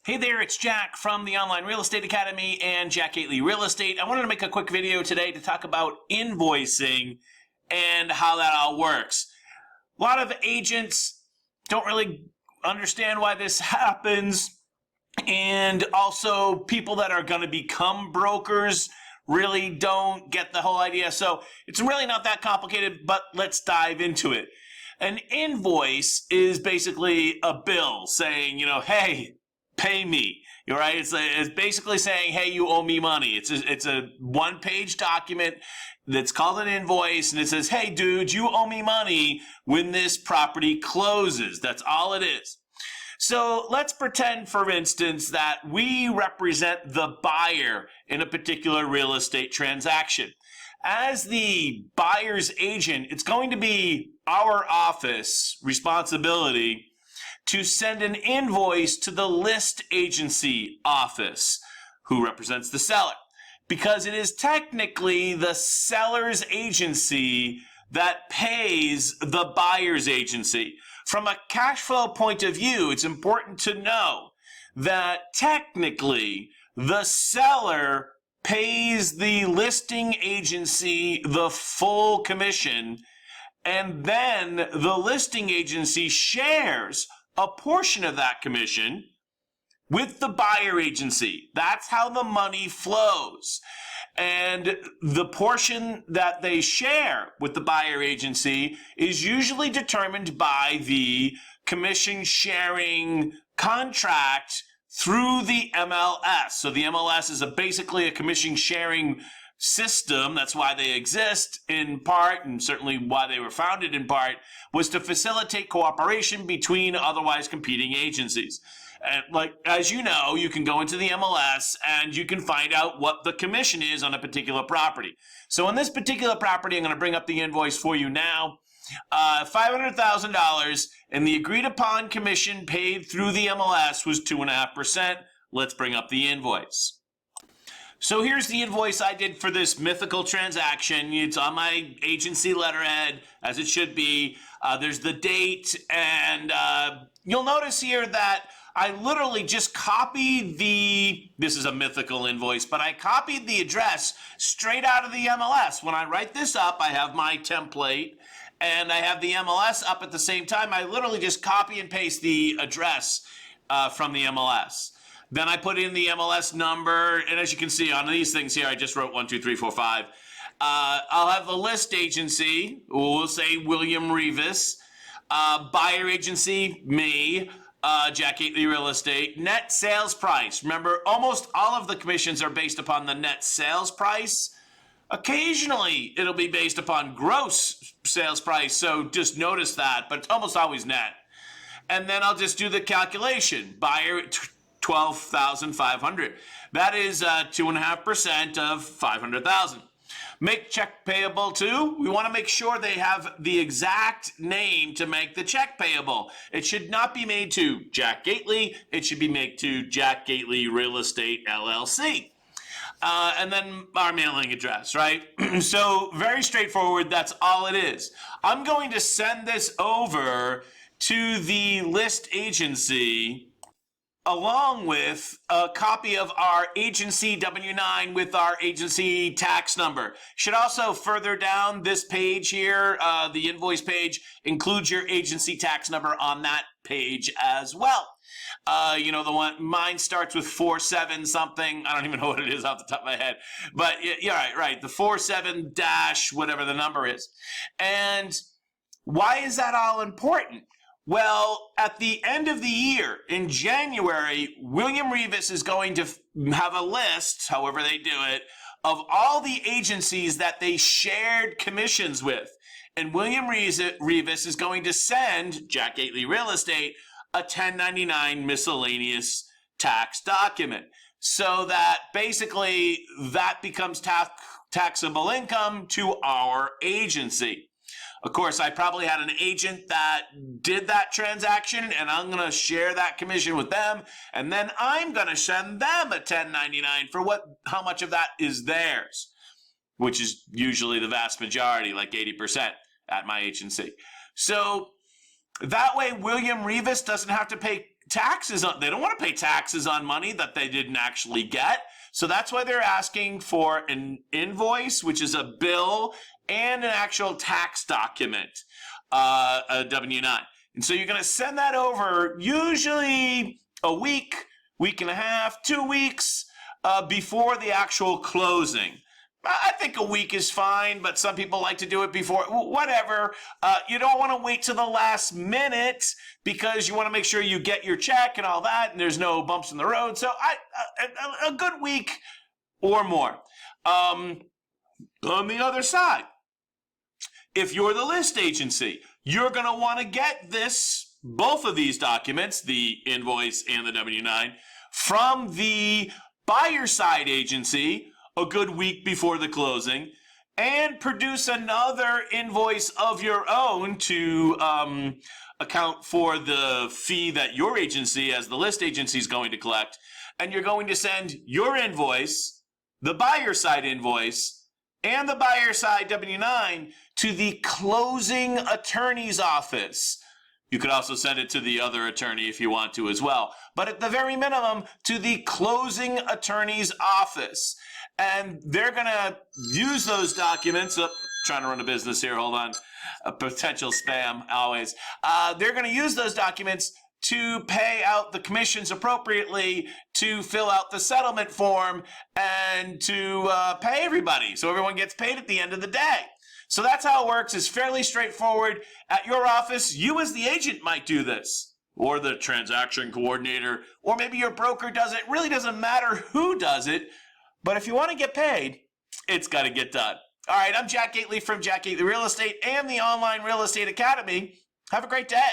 Hey there, it's Jack from the Online Real Estate Academy and Jack Gately Real Estate. I wanted to make a quick video today to talk about invoicing and how that all works. A lot of agents don't really understand why this happens, and also people that are going to become brokers really don't get the whole idea. So it's really not that complicated, but let's dive into it. An invoice is basically a bill saying, hey, pay me. You're right. It's basically saying, hey, you owe me money. It's a one-page document that's called an invoice, and it says, hey, dude, you owe me money when this property closes. That's all it is. So let's pretend, for instance, that we represent the buyer in a particular real estate transaction. As the buyer's agent, it's going to be our office responsibility to send an invoice to the list agency office, who represents the seller, because it is technically the seller's agency that pays the buyer's agency. From a cash flow point of view, it's important to know that technically the seller pays the listing agency the full commission, and then the listing agency shares a portion of that commission with the buyer agency. That's how the money flows. And the portion that they share with the buyer agency is usually determined by the commission sharing contract through the MLS. So the MLS is basically a commission sharing system. That's why they exist in part, and certainly why they were founded in part, was to facilitate cooperation between otherwise competing agencies. And as you know, you can go into the MLS and you can find out what the commission is on a particular property. So on this particular property, I'm going to bring up the invoice for you now. $500,000, and the agreed upon commission paid through the MLS was 2.5%. Let's bring up the invoice. So here's the invoice I did for this mythical transaction. It's on my agency letterhead, as it should be. There's the date, and you'll notice here that I literally just copied this is a mythical invoice, but I copied the address straight out of the MLS. When I write this up, I have my template, and I have the MLS up at the same time. I literally just copy and paste the address from the MLS. Then I put in the MLS number, and as you can see on these things here, I just wrote 1, 2, 3, 4, 5. I'll have the list agency, we'll say William Rivas, buyer agency, me, Jack Gately Real Estate, net sales price. Remember, almost all of the commissions are based upon the net sales price. Occasionally, it'll be based upon gross sales price, so just notice that, but it's almost always net. And then I'll just do the calculation. Buyer, $12,500. That is 2.5% of $500,000. Make check payable to. We want to make sure they have the exact name to make the check payable. It should not be made to Jack Gately. It should be made to Jack Gately Real Estate LLC. And then our mailing address, right? So very straightforward. That's all it is. I'm going to send this over to the list agency along with a copy of our agency W-9 with our agency tax number. Should also, further down this page here, the invoice page, includes your agency tax number on that page as well. The one, mine starts with 47 something. I don't even know what it is off the top of my head. But yeah, right. The 47 dash, whatever the number is. And why is that all important? Well, at the end of the year, in January, William Rivas is going to have a list, however they do it, of all the agencies that they shared commissions with. And William Rivas is going to send Jack Gately Real Estate a 1099 miscellaneous tax document, so that basically that becomes taxable income to our agency. Of course, I probably had an agent that did that transaction, and I'm going to share that commission with them, and then I'm going to send them a 1099 for how much of that is theirs, which is usually the vast majority, like 80% at my agency. So that way, William Rivas doesn't have to pay taxes on, they don't want to pay taxes on money that they didn't actually get. So that's why they're asking for an invoice, which is a bill, and an actual tax document, a W-9. And so you're going to send that over usually a week, week and a half, 2 weeks before the actual closing. I think a week is fine, but some people like to do it before, whatever. You don't want to wait till the last minute because you want to make sure you get your check and all that, and there's no bumps in the road. So a good week or more. On the other side, if you're the list agency, you're going to want to get both of these documents, the invoice and the W-9, from the buyer side agency a good week before the closing, and produce another invoice of your own to account for the fee that your agency, as the list agency, is going to collect. And you're going to send your invoice, the buyer side invoice, and the buyer side W-9 to the closing attorney's office. You could also send it to the other attorney if you want to as well. But at the very minimum, to the closing attorney's office. And they're going to use those documents. Trying to run a business here. Hold on. A potential spam, always. They're going to use those documents to pay out the commissions appropriately, to fill out the settlement form, and to pay everybody. So everyone gets paid at the end of the day. So that's how it works. It's fairly straightforward. At your office, you as the agent might do this, or the transaction coordinator, or maybe your broker does it. It really doesn't matter who does it. But if you want to get paid, it's got to get done. All right, I'm Jack Gately from Jack Gately Real Estate and the Online Real Estate Academy. Have a great day.